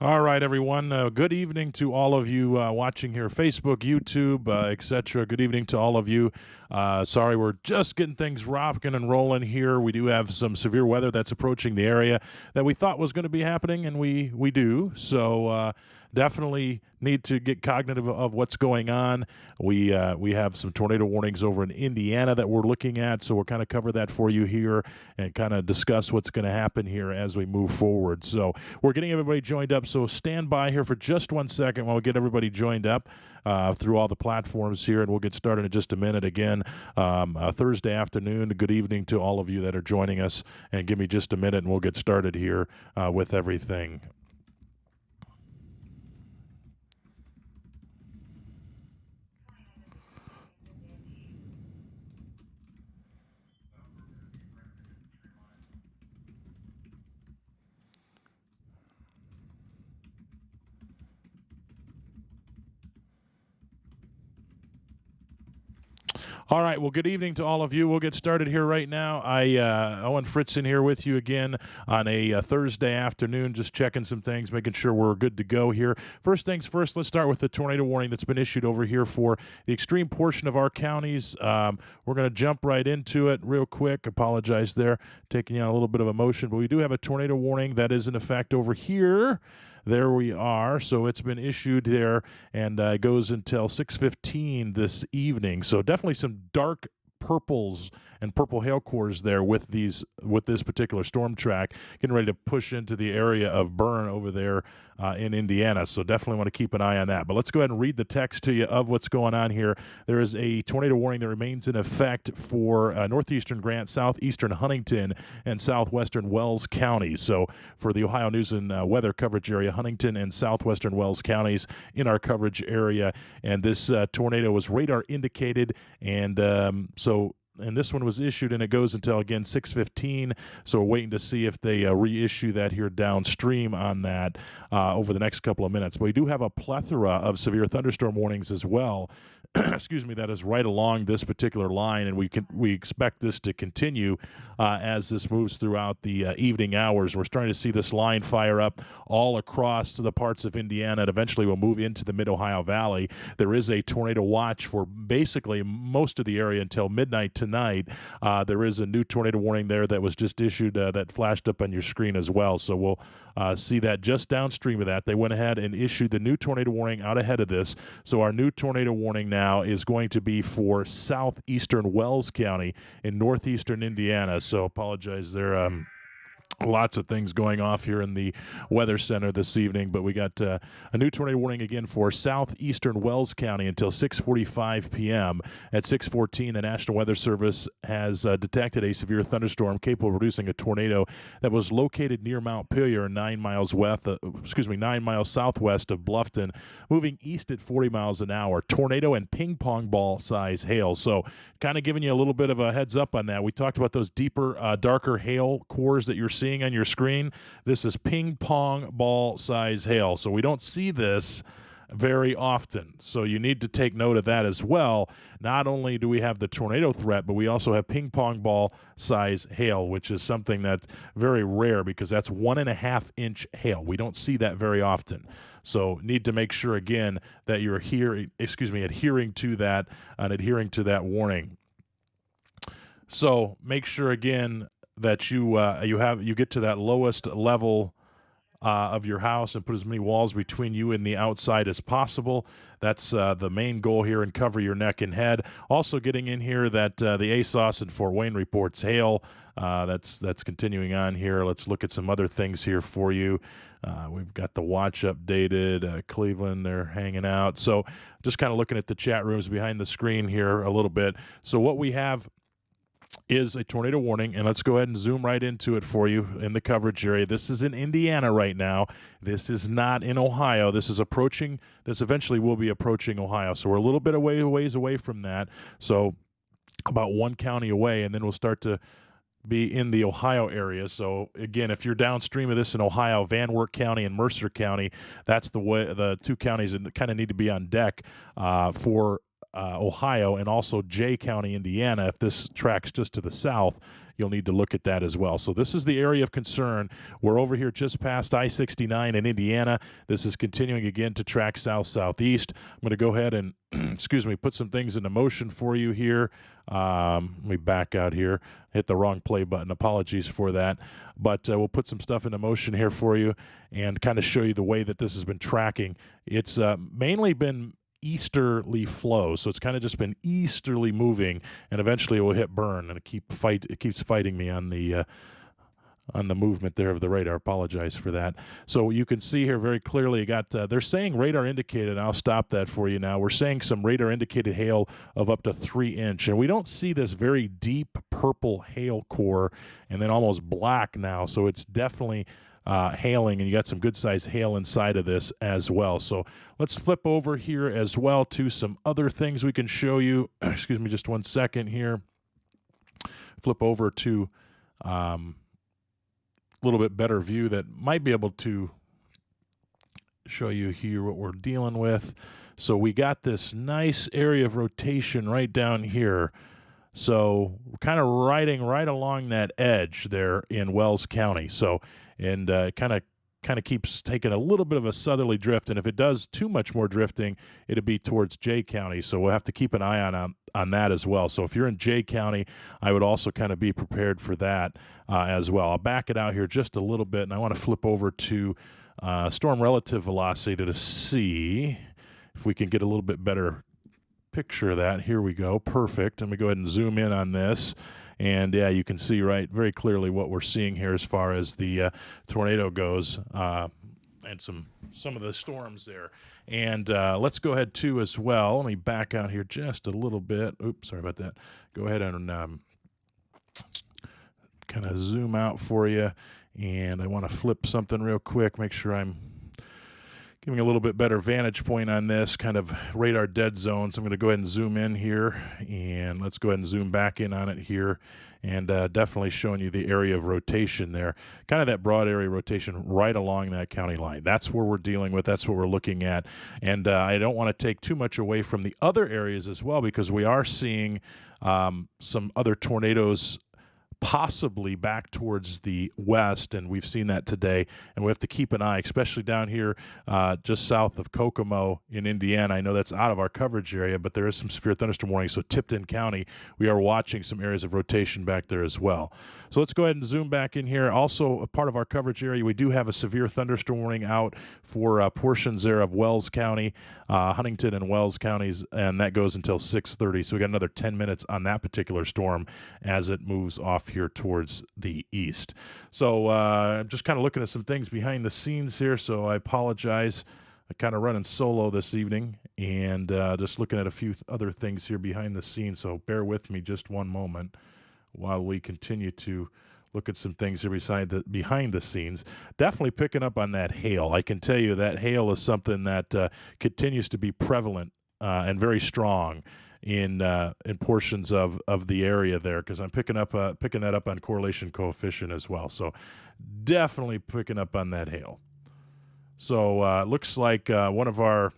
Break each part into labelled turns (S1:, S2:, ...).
S1: All right, everyone. Good evening to all of you watching here, Facebook, YouTube, etc. Good evening to all of you. Sorry, we're just getting things rocking and rolling here. We do have some severe weather that's approaching the area that we thought was going to be happening, and we do. So definitely need to get cognitive of what's going on. We have some tornado warnings over in Indiana that we're looking at, so we'll kind of cover that for you here and kind of discuss what's going to happen here as we move forward. So we're getting everybody joined up, so stand by here for just 1 second while we get everybody joined up through all the platforms here, and we'll get started in just a minute. Again, Thursday afternoon, good evening to all of you that are joining us, and give me just a minute and we'll get started here with everything. All right. Well, good evening to all of you. We'll get started here right now. Owen Fritzen here with you again on a Thursday afternoon, just checking some things, making sure we're good to go here. First things first, let's start with the tornado warning that's been issued over here for the extreme portion of our counties. We're going to jump right into it real quick. Apologize there, taking you on a little bit of emotion, but we do have a tornado warning that is in effect over here. There we are. So it's been issued there, and goes until 6:15 this evening. So definitely some dark purples and purple hail cores there with this particular storm track getting ready to push into the area of Bern over there in Indiana. So definitely want to keep an eye on that. But let's go ahead and read the text to you of what's going on here. There is a tornado warning that remains in effect for northeastern Grant, southeastern Huntington, and southwestern Wells counties. So for the Ohio News and Weather coverage area, Huntington and southwestern Wells counties in our coverage area. And this tornado was radar indicated, and and this one was issued, and it goes until, again, 6:15. So we're waiting to see if they reissue that here downstream on that over the next couple of minutes. But we do have a plethora of severe thunderstorm warnings as well. Excuse me, that is right along this particular line, and we expect this to continue as this moves throughout the evening hours. We're starting to see this line fire up all across the parts of Indiana, and eventually will move into the Mid-Ohio Valley. There is a tornado watch for basically most of the area until midnight tonight. There is a new tornado warning there that was just issued that flashed up on your screen as well. So we'll see that just downstream of that. They went ahead and issued the new tornado warning out ahead of this. So our new tornado warning now is going to be for southeastern Wells County in northeastern Indiana. So apologize there. Lots of things going off here in the weather center this evening, but we got a new tornado warning again for southeastern Wells County until 6:45 p.m. At 6:14, the National Weather Service has detected a severe thunderstorm capable of producing a tornado that was located near Mount Pillier, 9 miles 9 miles southwest of Bluffton, moving east at 40 miles an hour. Tornado and ping pong ball size hail. So, kind of giving you a little bit of a heads up on that. We talked about those deeper, darker hail cores that you're seeing on your screen. This is ping pong ball size hail. So we don't see this very often. So you need to take note of that as well. Not only do we have the tornado threat, but we also have ping pong ball size hail, which is something that's very rare because that's 1.5 inch hail. We don't see that very often. So need to make sure again that you're adhering to that and adhering to that warning. So make sure again that you get to that lowest level of your house and put as many walls between you and the outside as possible. That's the main goal here, and cover your neck and head. Also getting in here that the ASOS in Fort Wayne reports hail. That's continuing on here. Let's look at some other things here for you. We've got the watch updated. Cleveland, they're hanging out. So just kind of looking at the chat rooms behind the screen here a little bit. So what we have is a tornado warning, and let's go ahead and zoom right into it for you in the coverage area. This is in Indiana right now. This is not in Ohio. This eventually will be approaching Ohio. So we're a little bit ways away from that. So about one county away, and then we'll start to be in the Ohio area. So again, if you're downstream of this in Ohio, Van Wert County and Mercer County, that's the two counties that kind of need to be on deck for Ohio, and also Jay County, Indiana. If this tracks just to the south, you'll need to look at that as well. So this is the area of concern. We're over here just past I-69 in Indiana. This is continuing again to track south-southeast. I'm going to go ahead and, excuse me, put some things into motion for you here. Let me back out here. Hit the wrong play button. Apologies for that. But we'll put some stuff into motion here for you and kind of show you the way that this has been tracking. It's mainly been easterly flow, so it's kind of just been easterly moving, and eventually it will hit burn, and it keeps fighting me on the movement there of the radar. Apologize for that. So you can see here very clearly, they're saying radar indicated, and I'll stop that for you now. We're saying some radar indicated hail of up to 3 inch, and we don't see this very deep purple hail core and then almost black now, so it's definitely hailing, and you got some good size hail inside of this as well. So let's flip over here as well to some other things we can show you. Excuse me, just 1 second here. Flip over to a little bit better view that might be able to show you here what we're dealing with. So we got this nice area of rotation right down here. So we're kind of riding right along that edge there in Wells County. So, and kind of keeps taking a little bit of a southerly drift. And if it does too much more drifting, it'll be towards Jay County. So we'll have to keep an eye on that as well. So if you're in Jay County, I would also kind of be prepared for that as well. I'll back it out here just a little bit, and I want to flip over to storm relative velocity to see if we can get a little bit better picture of that. Here we go. Perfect. Let me go ahead and zoom in on this. And yeah, you can see right very clearly what we're seeing here as far as the tornado goes, and some of the storms there. And let's go ahead too as well. Let me back out here just a little bit. Oops, sorry about that. Go ahead and kind of zoom out for you. And I want to flip something real quick, make sure I'm giving a little bit better vantage point on this kind of radar dead zone. So I'm going to go ahead and zoom in here, and let's go ahead and zoom back in on it here, and definitely showing you the area of rotation there, kind of that broad area rotation right along that county line. That's where we're dealing with. That's what we're looking at. And I don't want to take too much away from the other areas as well, because we are seeing some other tornadoes possibly back towards the west, and we've seen that today, and we have to keep an eye, especially down here just south of Kokomo in Indiana. I know that's out of our coverage area, but there is some severe thunderstorm warning, so Tipton County, we are watching some areas of rotation back there as well. So let's go ahead and zoom back in here. Also, a part of our coverage area, we do have a severe thunderstorm warning out for portions there of Wells County, Huntington and Wells counties, and that goes until 6:30, so we got another 10 minutes on that particular storm as it moves off here towards the east. So I'm just kind of looking at some things behind the scenes here, so I apologize. I'm kind of running solo this evening, and just looking at a few other things here behind the scenes, so bear with me just one moment while we continue to look at some things here behind the scenes. Definitely picking up on that hail. I can tell you that hail is something that continues to be prevalent and very strong in portions of the area there, because I'm picking that up on correlation coefficient as well. So definitely picking up on that hail. So looks like one of our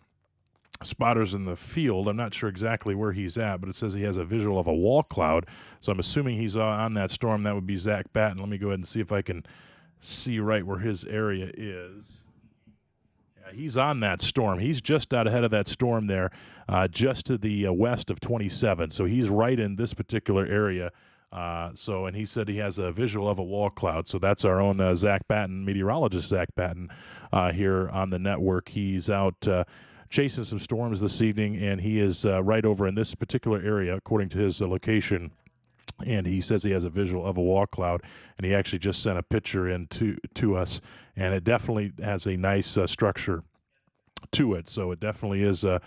S1: spotters in the field, I'm not sure exactly where he's at, but it says he has a visual of a wall cloud. So I'm assuming he's on that storm. That would be Zach Batten. Let me go ahead and see if I can see right where his area is. He's on that storm. He's just out ahead of that storm there, just to the west of 27. So he's right in this particular area. And he said he has a visual of a wall cloud. So that's our own Zach Batten, meteorologist Zach Batten, here on the network. He's out chasing some storms this evening, and he is right over in this particular area, according to his location. And he says he has a visual of a wall cloud, and he actually just sent a picture in to us, and it definitely has a nice structure to it. So it definitely is a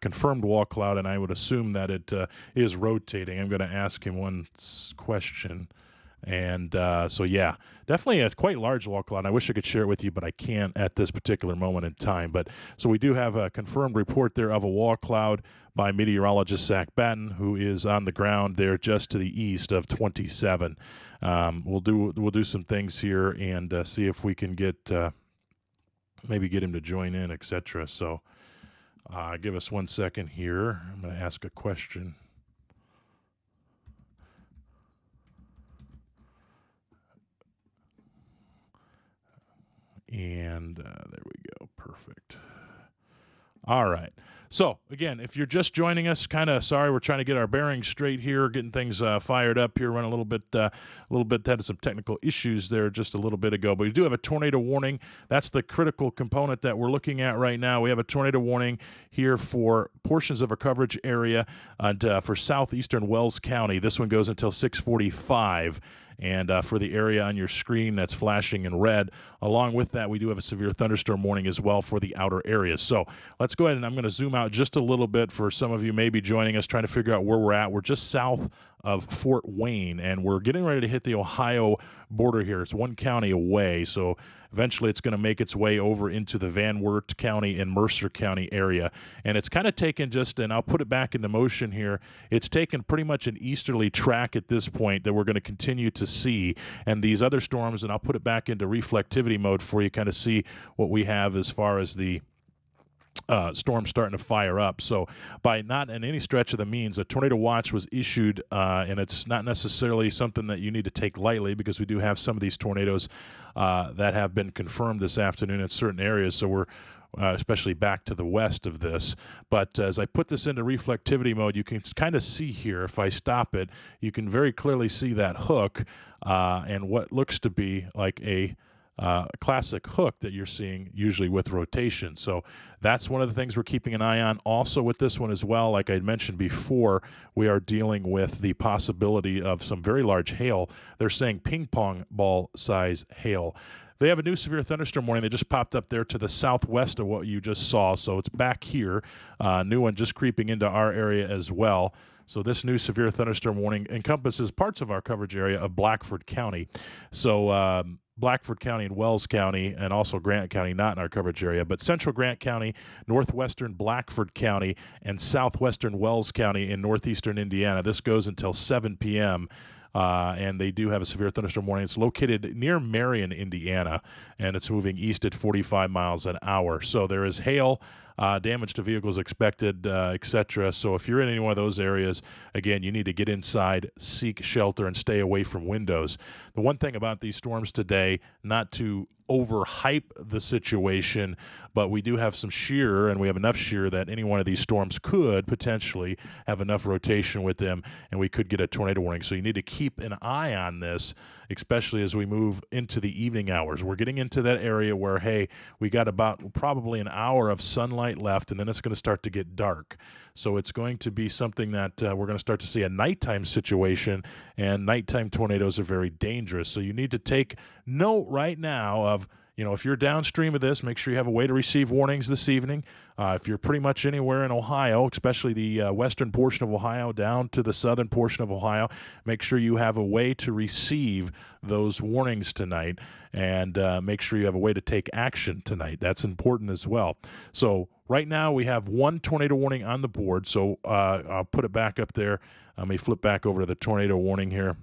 S1: confirmed wall cloud, and I would assume that it is rotating. I'm going to ask him one question. And so, yeah, definitely a quite large wall cloud. I wish I could share it with you, but I can't at this particular moment in time. But so we do have a confirmed report there of a wall cloud by meteorologist Zach Batten, who is on the ground there just to the east of 27. We'll do some things here and see if we can maybe get him to join in, etc. So Give us 1 second here. I'm going to ask a question. And there we go. Perfect. All right. So, again, if you're just joining us, kind of sorry, we're trying to get our bearings straight here, getting things fired up here, running a little bit, had some technical issues there just a little bit ago. But we do have a tornado warning. That's the critical component that we're looking at right now. We have a tornado warning here for portions of our coverage area and for southeastern Wells County. This one goes until 6:45. And for the area on your screen that's flashing in red, along with that, we do have a severe thunderstorm warning as well for the outer areas. So let's go ahead and I'm going to zoom out just a little bit for some of you maybe joining us, trying to figure out where we're at. We're just south of Fort Wayne, and we're getting ready to hit the Ohio border here. It's 1 county away, so eventually it's going to make its way over into the Van Wert County and Mercer County area. And it's kind of taken and I'll put it back into motion here, it's taken pretty much an easterly track at this point that we're going to continue to see. And these other storms, and I'll put it back into reflectivity mode for you, kind of see what we have as far as the storm starting to fire up. So by not in any stretch of the means, a tornado watch was issued, and it's not necessarily something that you need to take lightly, because we do have some of these tornadoes that have been confirmed this afternoon in certain areas. So we're especially back to the west of this. But as I put this into reflectivity mode, you can kind of see here, if I stop it, you can very clearly see that hook and what looks to be like a classic hook that you're seeing usually with rotation. So that's one of the things we're keeping an eye on. Also with this one as well, like I mentioned before, we are dealing with the possibility of some very large hail. They're saying ping pong ball size hail. They have a new severe thunderstorm warning that just popped up there to the southwest of what you just saw. So it's back here. New one just creeping into our area as well. So this new severe thunderstorm warning encompasses parts of our coverage area of Blackford County. So Blackford County and Wells County, and also Grant County, not in our coverage area, but central Grant County, northwestern Blackford County, and southwestern Wells County in northeastern Indiana. This goes until 7 p.m., and they do have a severe thunderstorm warning. It's located near Marion, Indiana, and it's moving east at 45 miles an hour. So there is hail, damage to vehicles expected, etc. So if you're in any one of those areas, again, you need to get inside, seek shelter, and stay away from windows. The one thing about these storms today, not to overhype the situation, but we do have some shear, and we have enough shear that any one of these storms could potentially have enough rotation with them, and we could get a tornado warning. So you need to keep an eye on this, especially as we move into the evening hours. We're getting into that area where, hey, we got about probably an hour of sunlight left, and then it's going to start to get dark. So it's going to be something that we're going to start to see a nighttime situation, and nighttime tornadoes are very dangerous. So you need to take note right now of, if you're downstream of this, make sure you have a way to receive warnings this evening. If you're pretty much anywhere in Ohio, especially the western portion of Ohio down to the southern portion of Ohio, make sure you have a way to receive those warnings tonight, and make sure you have a way to take action tonight. That's important as well. So right now we have one tornado warning on the board. So I'll put it back up there. Let me flip back over to the tornado warning here.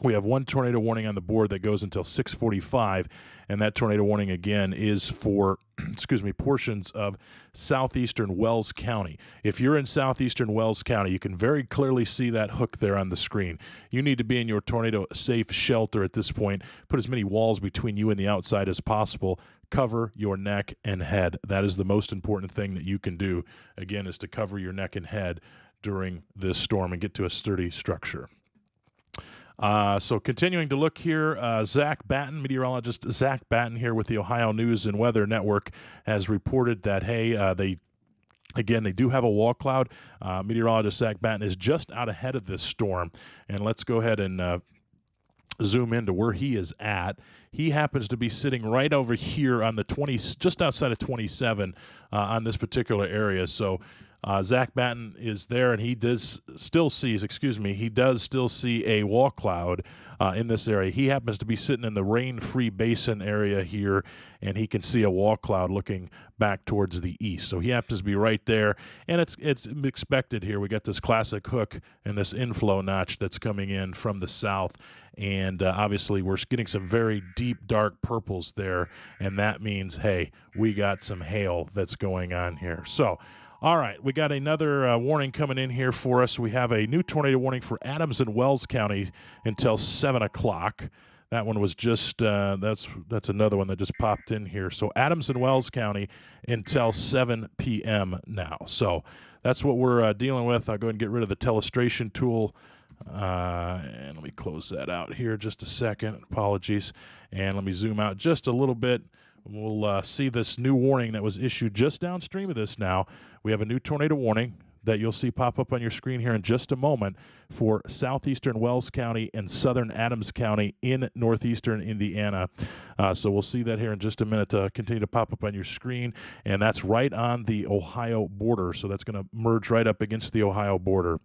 S1: We have one tornado warning on the board that goes until 6:45, and that tornado warning again is for, portions of southeastern Wells County. If you're in southeastern Wells County, you can very clearly see that hook there on the screen. You need to be in your tornado-safe shelter at this point. Put as many walls between you and the outside as possible. Cover your neck and head. That is the most important thing that you can do, again, is to cover your neck and head during this storm and get to a sturdy structure. So continuing to look here, Zach Batten, meteorologist Zach Batten here with the Ohio News and Weather Network, has reported that, hey, they do have a wall cloud. Meteorologist Zach Batten is just out ahead of this storm. And let's go ahead and zoom into where he is at. He happens to be sitting right over here on the just outside of 27 on this particular area. So Zach Batten is there, and he does still see a wall cloud in this area. He happens to be sitting in the rain-free basin area here, and he can see a wall cloud looking back towards the east. So he happens to be right there, and it's expected here. We got this classic hook and this inflow notch that's coming in from the south, and obviously we're getting some very deep, dark purples there, and that means, hey, we got some hail that's going on here. So, all right, we got another warning coming in here for us. We have a new tornado warning for Adams and Wells County until 7 o'clock. That one was just, that's another one that just popped in here. So Adams and Wells County until 7 p.m. now. So that's what we're dealing with. I'll go ahead and get rid of the telestration tool. And let me close that out here just a second. Apologies. And let me zoom out just a little bit. We'll see this new warning that was issued just downstream of this now. We have a new tornado warning that you'll see pop up on your screen here in just a moment for southeastern Wells County and southern Adams County in northeastern Indiana. So we'll see that here in just a minute to continue to pop up on your screen. And that's right on the Ohio border. So that's going to merge right up against the Ohio border.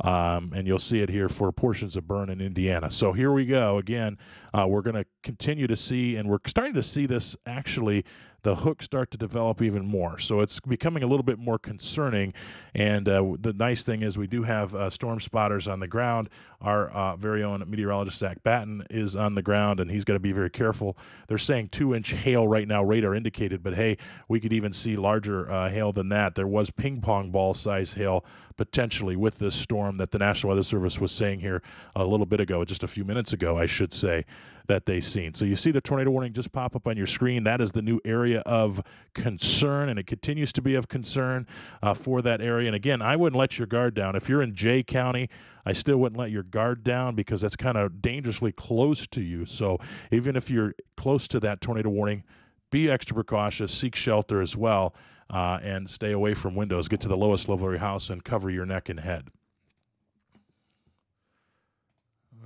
S1: And you'll see it here for portions of Bern in Indiana. So here we go. Again, we're going to continue to see, and we're starting to see this actually, the hook start to develop even more. So it's becoming a little bit more concerning. And the nice thing is we do have storm spotters on the ground. Our very own meteorologist, Zach Batten, is on the ground, and he's got to be very careful. They're saying 2-inch hail right now, radar indicated, but hey, we could even see larger hail than that. There was ping pong ball size hail potentially with this storm that the National Weather Service was saying here a little bit ago, just a few minutes ago, I should say, that they've seen. So you see the tornado warning just pop up on your screen. That is the new area of concern, and it continues to be of concern for that area. And again, I wouldn't let your guard down. If you're in Jay County, I still wouldn't let your guard down because that's kind of dangerously close to you. So even if you're close to that tornado warning, be extra precautious, seek shelter as well, and stay away from windows. Get to the lowest level of your house and cover your neck and head.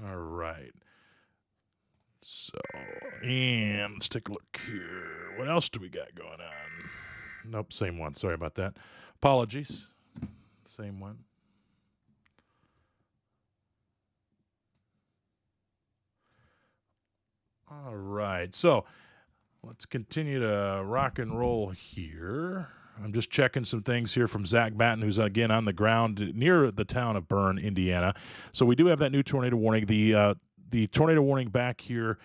S1: All right. So, and let's take a look here. What else do we got going on? Nope, same one. Sorry about that. Apologies. Same one. All right. So, let's continue to rock and roll here. I'm just checking some things here from Zach Batten, who's again on the ground near the town of Bern, Indiana. So we do have that new tornado warning. The tornado warning back here,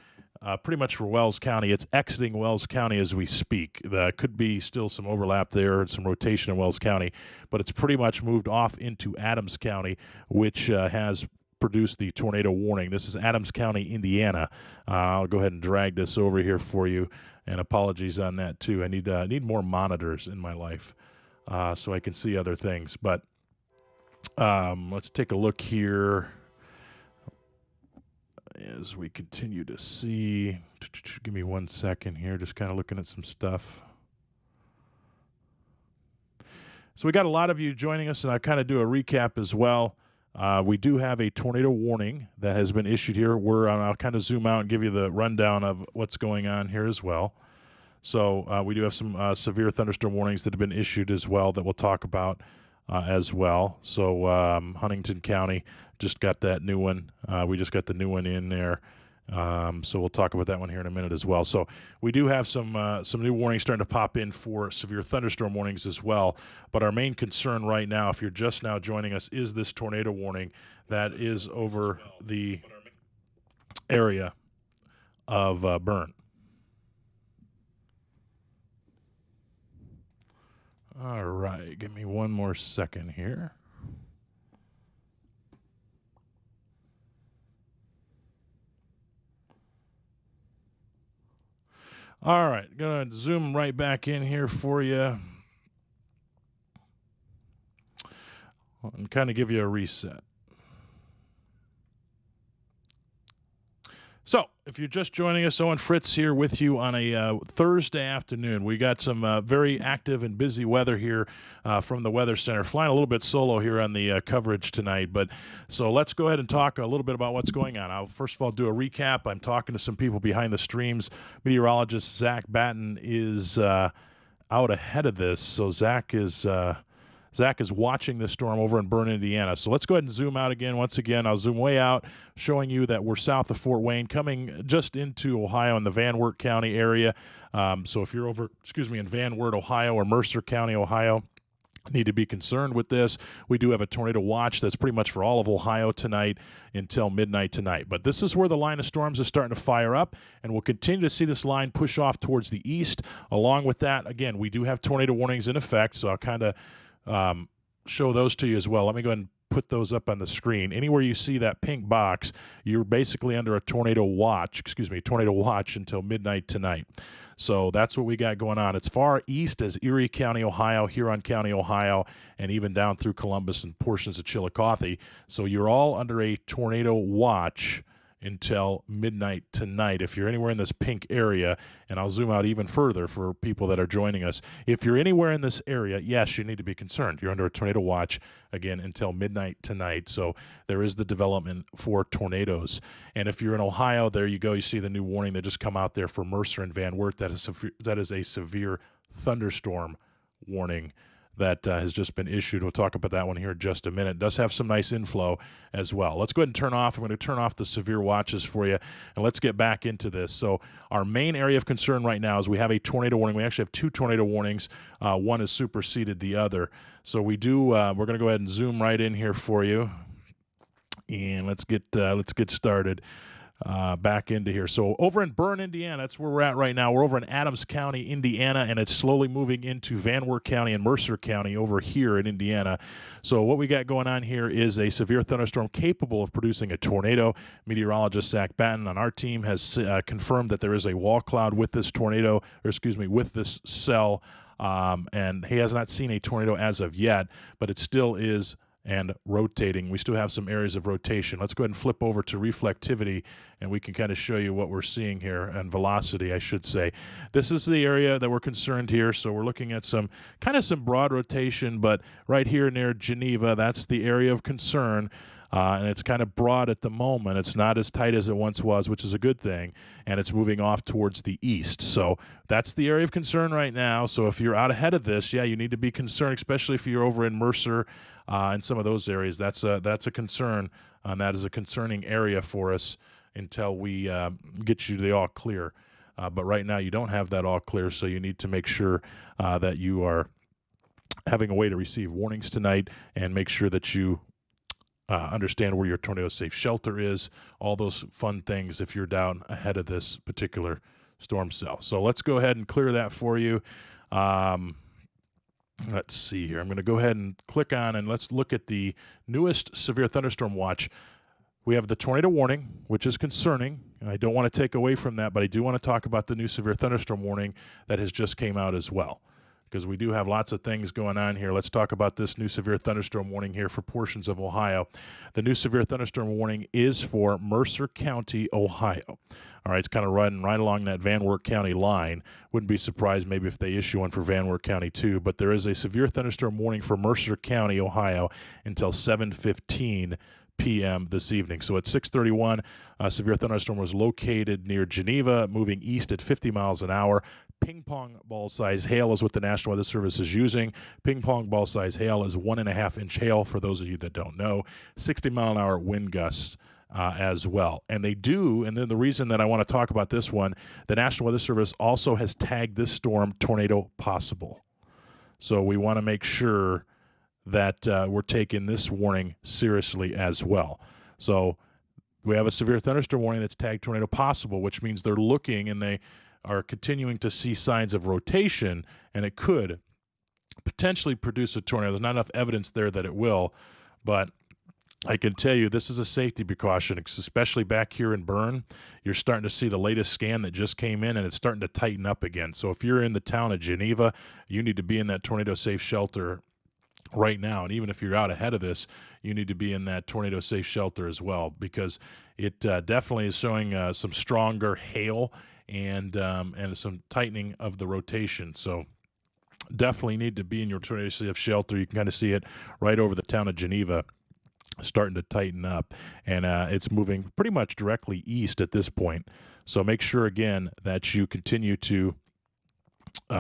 S1: pretty much for Wells County. It's exiting Wells County as we speak. There could be still some overlap there and some rotation in Wells County, but it's pretty much moved off into Adams County, which has produced the tornado warning. This is Adams County, Indiana. I'll go ahead and drag this over here for you, and apologies on that too. I need more monitors in my life so I can see other things. But let's take a look here as we continue to see. Give me 1 second here, just kind of looking at some stuff. So we got a lot of you joining us, and I'll kind of do a recap as well. We do have a tornado warning that has been issued here. I'll kind of zoom out and give you the rundown of what's going on here as well. So we do have some severe thunderstorm warnings that have been issued as well that we'll talk about as well. So Huntington County just got that new one. We just got the new one in there. So we'll talk about that one here in a minute as well. So we do have some new warnings starting to pop in for severe thunderstorm warnings as well. But our main concern right now, if you're just now joining us, is this tornado warning that is over the area of Bern. All right, give me one more second here. All right, going to zoom right back in here for you and kind of give you a reset. So, if you're just joining us, Owen Fritz here with you on a Thursday afternoon. We got some very active and busy weather here from the Weather Center. Flying a little bit solo here on the coverage tonight. But so let's go ahead and talk a little bit about what's going on. I'll first of all do a recap. I'm talking to some people behind the streams. Meteorologist Zach Batten is out ahead of this. So Zach is Zach is watching this storm over in Bern, Indiana. So let's go ahead and zoom out again. Once again, I'll zoom way out, showing you that we're south of Fort Wayne, coming just into Ohio in the Van Wert County area. So if you're over, in Van Wert, Ohio, or Mercer County, Ohio, need to be concerned with this. We do have a tornado watch that's pretty much for all of Ohio tonight until midnight tonight. But this is where the line of storms is starting to fire up, and we'll continue to see this line push off towards the east. Along with that, again, we do have tornado warnings in effect, so I'll kind of show those to you as well. Let me go ahead and put those up on the screen. Anywhere you see that pink box, you're basically under a tornado watch until midnight tonight. So that's what we got going on. It's far east as Erie County, Ohio, Huron County, Ohio, and even down through Columbus and portions of Chillicothe. So you're all under a tornado watch until midnight tonight if you're anywhere in this pink area, and I'll zoom out even further for people that are joining us. If you're anywhere in this area, yes, you need to be concerned. You're under a tornado watch again until midnight tonight, so there is the development for tornadoes. And if you're in Ohio, there you go. You see the new warning that just come out there for Mercer and Van Wert. That is a severe thunderstorm warning that has just been issued. We'll talk about that one here in just a minute. It does have some nice inflow as well. Let's go ahead and turn off. I'm going to turn off the severe watches for you, and let's get back into this. So our main area of concern right now is we have a tornado warning. We actually have two tornado warnings. One has superseded the other. So we do. We're going to go ahead and zoom right in here for you, and let's get started. Back into here. So over in Bern, Indiana, that's where we're at right now. We're over in Adams County, Indiana, and it's slowly moving into Van Wert County and Mercer County over here in Indiana. So what we got going on here is a severe thunderstorm capable of producing a tornado. Meteorologist Zach Batten on our team has confirmed that there is a wall cloud with this tornado, with this cell, and he has not seen a tornado as of yet, but it still is and rotating. We still have some areas of rotation. Let's go ahead and flip over to reflectivity, and we can kind of show you what we're seeing here, and velocity, I should say. This is the area that we're concerned here, so we're looking at some broad rotation, but right here near Geneva, that's the area of concern. And it's kind of broad at the moment. It's not as tight as it once was, which is a good thing, and it's moving off towards the east. So that's the area of concern right now. So if you're out ahead of this, yeah, you need to be concerned, especially if you're over in Mercer and some of those areas. That's a concern. That is a concerning area for us until we get you the all clear. But right now you don't have that all clear, so you need to make sure that you are having a way to receive warnings tonight, and make sure that you understand where your tornado safe shelter is, all those fun things if you're down ahead of this particular storm cell. So let's go ahead and clear that for you. Let's see here. I'm going to go ahead and click on, and let's look at the newest severe thunderstorm watch. We have the tornado warning, which is concerning, and I don't want to take away from that, but I do want to talk about the new severe thunderstorm warning that has just came out as well, because we do have lots of things going on here. Let's talk about this new severe thunderstorm warning here for portions of Ohio. The new severe thunderstorm warning is for Mercer County, Ohio. All right, it's kind of running right along that Van Wert County line. Wouldn't be surprised maybe if they issue one for Van Wert County too, but there is a severe thunderstorm warning for Mercer County, Ohio until 7:15 p.m. this evening. So at 6:31, a severe thunderstorm was located near Geneva, moving east at 50 miles an hour. Ping pong ball size hail is what the National Weather Service is using. Ping pong ball size hail is 1.5-inch hail, for those of you that don't know. 60 mile an hour wind gusts as well. And they do, and then the reason that I want to talk about this one, the National Weather Service also has tagged this storm tornado possible. So we want to make sure that we're taking this warning seriously as well. So we have a severe thunderstorm warning that's tagged tornado possible, which means they're looking and they are continuing to see signs of rotation, and it could potentially produce a tornado. There's not enough evidence there that it will, but I can tell you this is a safety precaution, especially back here in Bern. You're starting to see the latest scan that just came in, and it's starting to tighten up again. So if you're in the town of Geneva, you need to be in that tornado safe shelter right now. And even if you're out ahead of this, you need to be in that tornado safe shelter as well, because it definitely is showing some stronger hail and some tightening of the rotation. So definitely need to be in your tornado safe shelter. You can kind of see it right over the town of Geneva, starting to tighten up, and it's moving pretty much directly east at this point. So make sure again that you continue to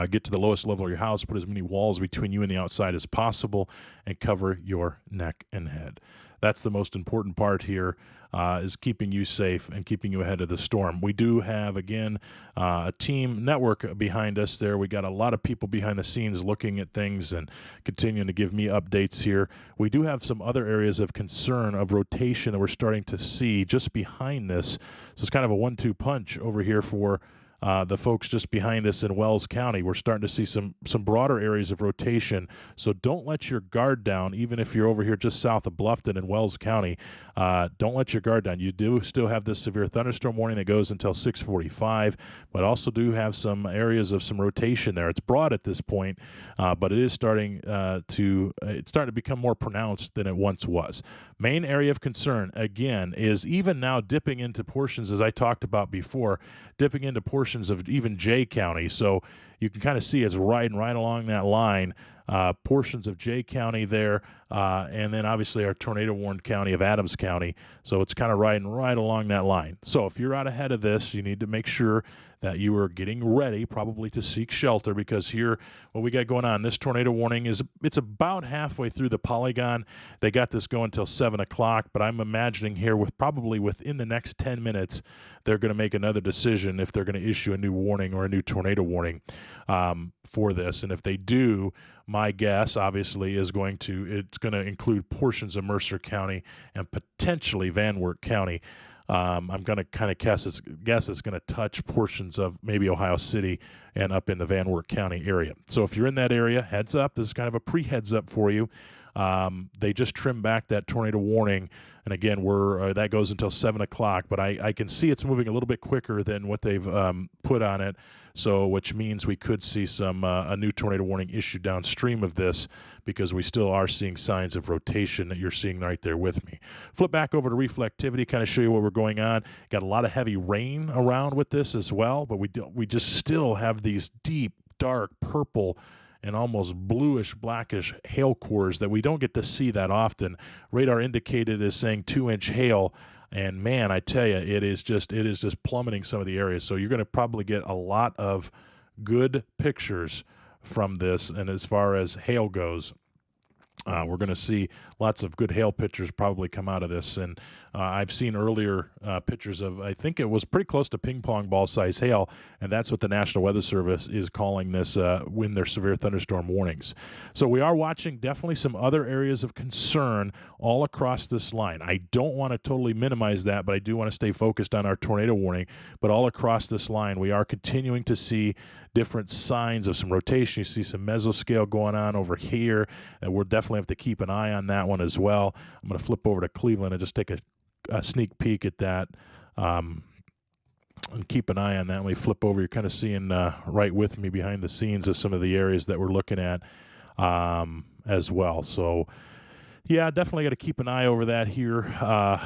S1: Get to the lowest level of your house, put as many walls between you and the outside as possible, and cover your neck and head. That's the most important part here, is keeping you safe and keeping you ahead of the storm. We do have, again, a team network behind us there. We got a lot of people behind the scenes looking at things and continuing to give me updates here. We do have some other areas of concern of rotation that we're starting to see just behind this. So it's kind of a 1-2 punch over here for the folks just behind us in Wells County. We're starting to see some broader areas of rotation. So don't let your guard down, even if you're over here just south of Bluffton in Wells County. Don't let your guard down. You do still have this severe thunderstorm warning that goes until 6:45, but also do have some areas of some rotation there. It's broad at this point, but it is starting to become more pronounced than it once was. Main area of concern, again, is even now dipping into portions, as I talked about before, dipping into portions of even Jay County. So you can kind of see it's riding right along that line, portions of Jay County there, and then obviously our tornado-warned county of Adams County. So it's kind of riding right along that line. So if you're out ahead of this, you need to make sure that you are getting ready, probably to seek shelter, because here, what we got going on, this tornado warning it's about halfway through the polygon. They got this going till 7 o'clock, but I'm imagining here probably within the next 10 minutes, they're going to make another decision if they're going to issue a new warning or a new tornado warning for this. And if they do, my guess, obviously, it's going to include portions of Mercer County and potentially Van Wert County. I'm going to kind of guess it's going to touch portions of maybe Ohio City and up in the Van Wert County area. So if you're in that area, heads up. This is kind of a pre-heads up for you. They just trimmed back that tornado warning, and again, that goes until 7 o'clock. But I can see it's moving a little bit quicker than what they've put on it. So, which means we could see a new tornado warning issued downstream of this, because we still are seeing signs of rotation that you're seeing right there with me. Flip back over to reflectivity, kind of show you what we're going on. Got a lot of heavy rain around with this as well, but we just still have these deep, dark purple and almost bluish, blackish hail cores that we don't get to see that often. Radar indicated as saying 2-inch hail. And man, I tell you, it is just plummeting some of the areas. So you're going to probably get a lot of good pictures from this. And as far as hail goes, we're going to see lots of good hail pictures probably come out of this. And I've seen earlier pictures of, I think it was pretty close to ping pong ball size hail, and that's what the National Weather Service is calling this when their severe thunderstorm warnings. So we are watching definitely some other areas of concern all across this line. I don't want to totally minimize that, but I do want to stay focused on our tornado warning. But all across this line, we are continuing to see different signs of some rotation. You see some mesoscale going on over here, and we'll definitely have to keep an eye on that one as well. I'm going to flip over to Cleveland and just take a sneak peek at that, and keep an eye on that. When we flip over, you're kind of seeing right with me behind the scenes of some of the areas that we're looking at as well. So yeah, definitely got to keep an eye over that here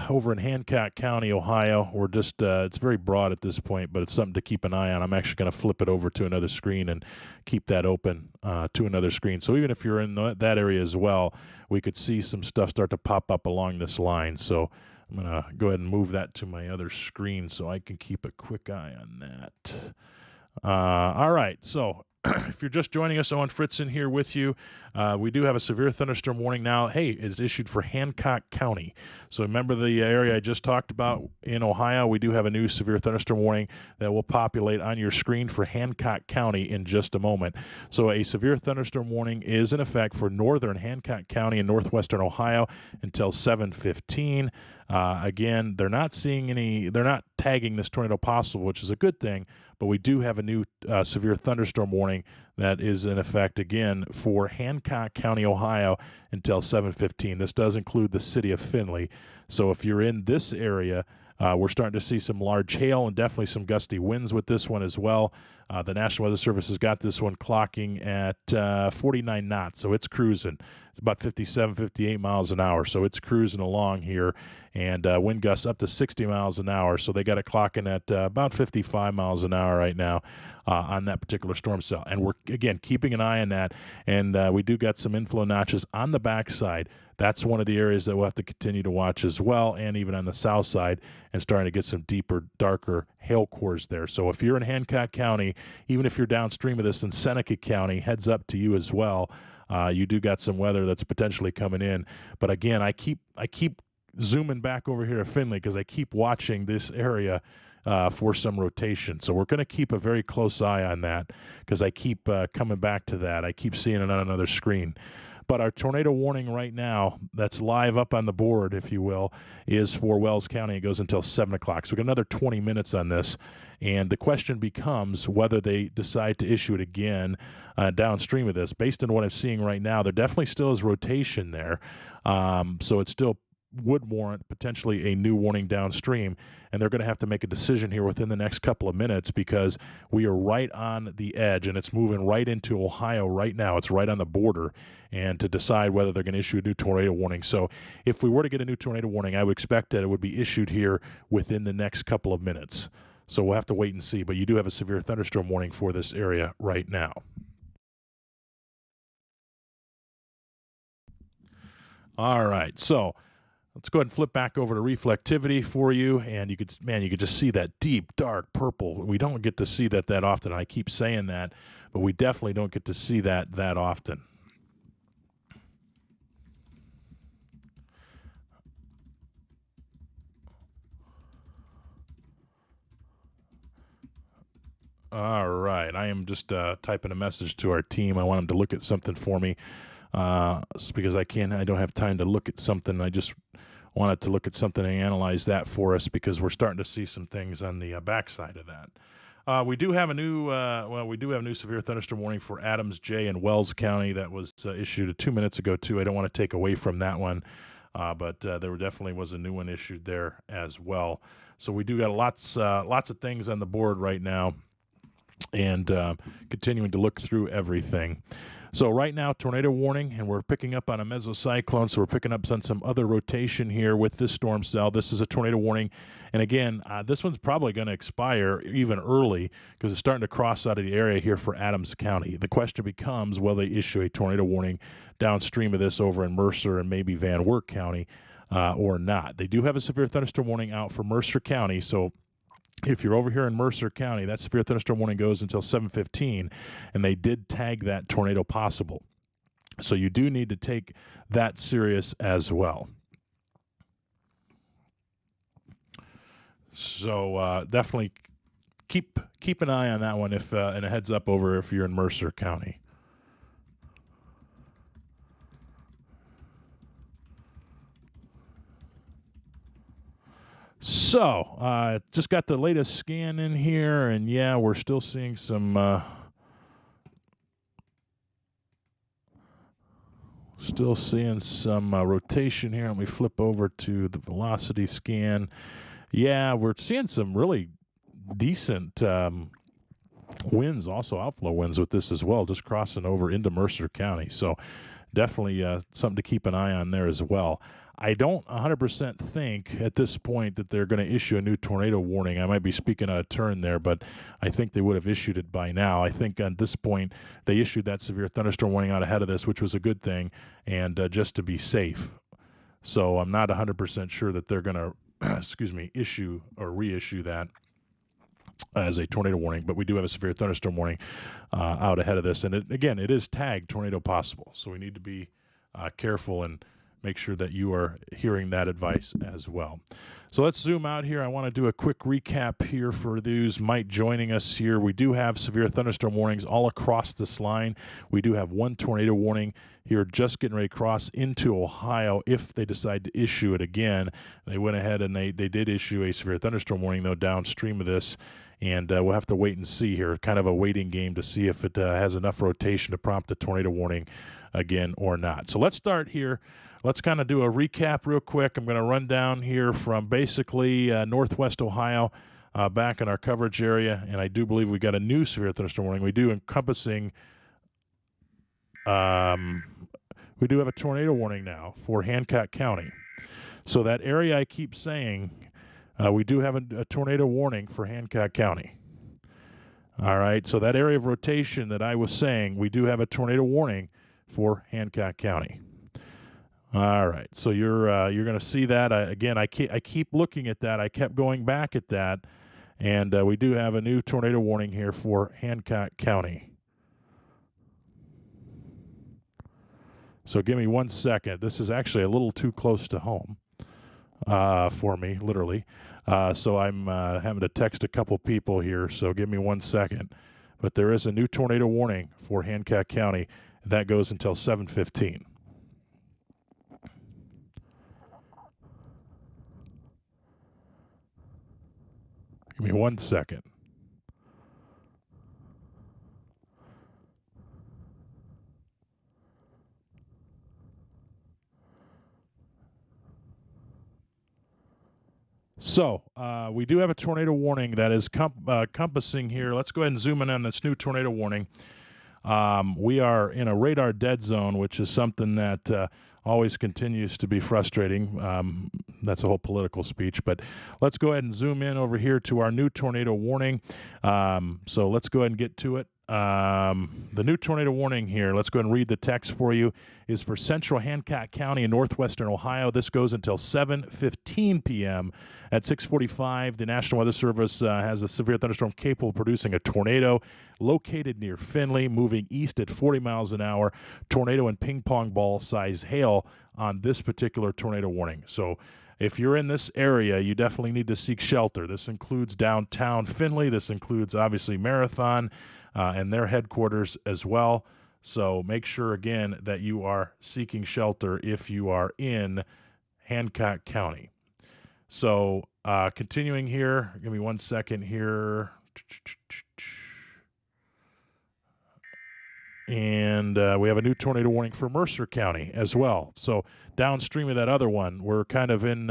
S1: over in Hancock County, Ohio. We're just, it's very broad at this point, but it's something to keep an eye on. I'm actually going to flip it over to another screen and keep that open to another screen. So even if you're in that area as well, we could see some stuff start to pop up along this line. So I'm going to go ahead and move that to my other screen so I can keep a quick eye on that. All right, so if you're just joining us, Owen Fritzen here with you. We do have a severe thunderstorm warning now. Hey, it's issued for Hancock County. So remember the area I just talked about in Ohio? We do have a new severe thunderstorm warning that will populate on your screen for Hancock County in just a moment. So a severe thunderstorm warning is in effect for northern Hancock County and northwestern Ohio until 7:15. Again, they're not tagging this tornado possible, which is a good thing, but we do have a new severe thunderstorm warning that is in effect again for Hancock County, Ohio until 7:15. This does include the city of Findlay. So if you're in this area, we're starting to see some large hail and definitely some gusty winds with this one as well. The National Weather Service has got this one clocking at 49 knots, so it's cruising. It's about 57, 58 miles an hour, so it's cruising along here, and wind gusts up to 60 miles an hour, so they got it clocking at about 55 miles an hour right now on that particular storm cell. And we're, again, keeping an eye on that, and we do got some inflow notches on the backside that's one of the areas that we'll have to continue to watch as well, and even on the south side, and starting to get some deeper, darker hail cores there. So if you're in Hancock County, even if you're downstream of this in Seneca County, heads up to you as well. You do got some weather that's potentially coming in. But again, I keep zooming back over here to Findlay because I keep watching this area for some rotation. So we're going to keep a very close eye on that because I keep coming back to that. I keep seeing it on another screen. But our tornado warning right now, that's live up on the board, if you will, is for Wells County. It goes until 7 o'clock. So we got another 20 minutes on this. And the question becomes whether they decide to issue it again downstream of this. Based on what I'm seeing right now, there definitely still is rotation there. So it still would warrant potentially a new warning downstream. And they're going to have to make a decision here within the next couple of minutes because we are right on the edge and it's moving right into Ohio right now. It's right on the border, and to decide whether they're going to issue a new tornado warning. So if we were to get a new tornado warning, I would expect that it would be issued here within the next couple of minutes. So we'll have to wait and see. But you do have a severe thunderstorm warning for this area right now. All right. So let's go ahead and flip back over to reflectivity for you, and you could just see that deep, dark purple. We don't get to see that often. I keep saying that, but we definitely don't get to see that often. All right, I am just typing a message to our team. I want them to look at something for me because I don't have time to look at something. I just wanted to look at something and analyze that for us because we're starting to see some things on the backside of that. We do have a new severe thunderstorm warning for Adams, Jay, and Wells County that was issued 2 minutes ago too. I don't want to take away from that one, but there definitely was a new one issued there as well. So we do got lots of things on the board right now, and continuing to look through everything. So right now, tornado warning, and we're picking up on a mesocyclone, so we're picking up on some other rotation here with this storm cell. This is a tornado warning, and again, this one's probably going to expire even early because it's starting to cross out of the area here for Adams County. The question becomes, will they issue a tornado warning downstream of this over in Mercer and maybe Van Wert County or not? They do have a severe thunderstorm warning out for Mercer County, so if you're over here in Mercer County, that severe thunderstorm warning goes until 7:15, and they did tag that tornado possible. So you do need to take that serious as well. So definitely keep an eye on that one and a heads up over if you're in Mercer County. So, just got the latest scan in here, and yeah, we're still seeing some rotation here. Let me flip over to the velocity scan. Yeah, we're seeing some really decent winds, also outflow winds with this as well, just crossing over into Mercer County. So definitely something to keep an eye on there as well. I don't 100% think at this point that they're going to issue a new tornado warning. I might be speaking out of turn there, but I think they would have issued it by now. I think at this point they issued that severe thunderstorm warning out ahead of this, which was a good thing, and just to be safe. So I'm not 100% sure that they're going to, issue or reissue that as a tornado warning, but we do have a severe thunderstorm warning out ahead of this. And it is tagged tornado possible, so we need to be careful and make sure that you are hearing that advice as well. So let's zoom out here. I want to do a quick recap here for those might joining us here. We do have severe thunderstorm warnings all across this line. We do have one tornado warning here just getting ready to cross into Ohio if they decide to issue it again. They went ahead and they did issue a severe thunderstorm warning, though, downstream of this. And we'll have to wait and see here, kind of a waiting game to see if it has enough rotation to prompt a tornado warning again or not. So let's start here. Let's kind of do a recap real quick. I'm going to run down here from basically northwest Ohio back in our coverage area, and I do believe we got a new severe thunderstorm warning. We do encompassing, we do have a tornado warning now for Hancock County. So that area I keep saying, we do have a tornado warning for Hancock County. All right, so that area of rotation that I was saying, we do have a tornado warning for Hancock County. All right, so you're going to see that. I keep looking at that. I kept going back at that, and we do have a new tornado warning here for Hancock County. So give me 1 second. This is actually a little too close to home for me, literally. So I'm having to text a couple people here. So give me 1 second. But there is a new tornado warning for Hancock County. That goes until 7:15. Give me 1 second. So we do have a tornado warning that is compassing here. Let's go ahead and zoom in on this new tornado warning. We are in a radar dead zone, which is something that always continues to be frustrating. That's a whole political speech, but let's go ahead and zoom in over here to our new tornado warning. So let's go ahead and get to it. The new tornado warning here, let's go ahead and read the text for you, is for central Hancock County in northwestern Ohio. This goes until 7:15 p.m. At 6:45, the National Weather Service has a severe thunderstorm capable of producing a tornado located near Findlay, moving east at 40 miles an hour. Tornado and ping pong ball size hail on this particular tornado warning. So if you're in this area, you definitely need to seek shelter. This includes downtown Findlay. This includes, obviously, Marathon and their headquarters as well. So make sure, again, that you are seeking shelter if you are in Hancock County. So continuing here, give me 1 second here. And we have a new tornado warning for Mercer County as well. So downstream of that other one, we're kind of in